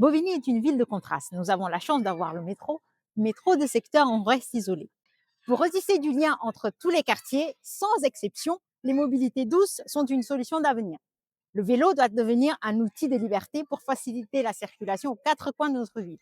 Bobigny est une ville de contraste. Nous avons la chance d'avoir le métro, mais trop de secteurs en restent isolés. Pour retisser du lien entre tous les quartiers, sans exception, les mobilités douces sont une solution d'avenir. Le vélo doit devenir un outil de liberté pour faciliter la circulation aux quatre coins de notre ville.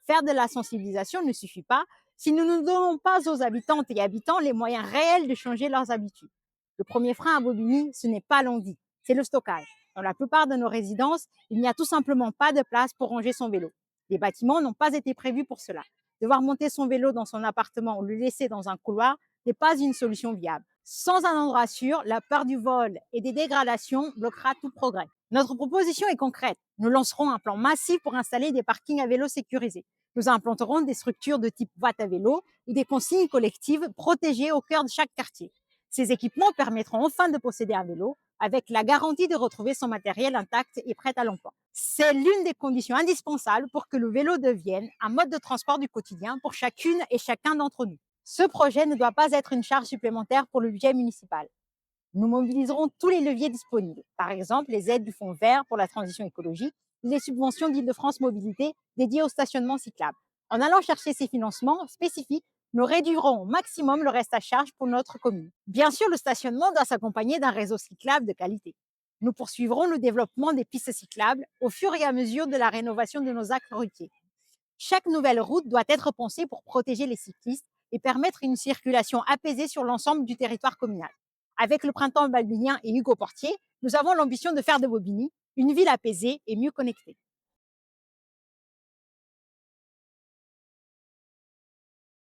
Faire de la sensibilisation ne suffit pas si nous ne donnons pas aux habitantes et habitants les moyens réels de changer leurs habitudes. Le premier frein à Bobigny, ce n'est pas l'envie, c'est le stockage. Dans la plupart de nos résidences, il n'y a tout simplement pas de place pour ranger son vélo. Les bâtiments n'ont pas été prévus pour cela. Devoir monter son vélo dans son appartement ou le laisser dans un couloir n'est pas une solution viable. Sans un endroit sûr, la peur du vol et des dégradations bloquera tout progrès. Notre proposition est concrète. Nous lancerons un plan massif pour installer des parkings à vélo sécurisés. Nous implanterons des structures de type boîte à vélo ou des consignes collectives protégées au cœur de chaque quartier. Ces équipements permettront enfin de posséder un vélo avec la garantie de retrouver son matériel intact et prêt à l'emploi. C'est l'une des conditions indispensables pour que le vélo devienne un mode de transport du quotidien pour chacune et chacun d'entre nous. Ce projet ne doit pas être une charge supplémentaire pour le budget municipal. Nous mobiliserons tous les leviers disponibles, par exemple les aides du Fonds vert pour la transition écologique, les subventions d'Île-de-France Mobilité dédiées au stationnement cyclable. En allant chercher ces financements spécifiques, nous réduirons au maximum le reste à charge pour notre commune. Bien sûr, le stationnement doit s'accompagner d'un réseau cyclable de qualité. Nous poursuivrons le développement des pistes cyclables au fur et à mesure de la rénovation de nos axes routiers. Chaque nouvelle route doit être pensée pour protéger les cyclistes et permettre une circulation apaisée sur l'ensemble du territoire communal. Avec le printemps balbinien et Hugo Portier, nous avons l'ambition de faire de Bobigny une ville apaisée et mieux connectée.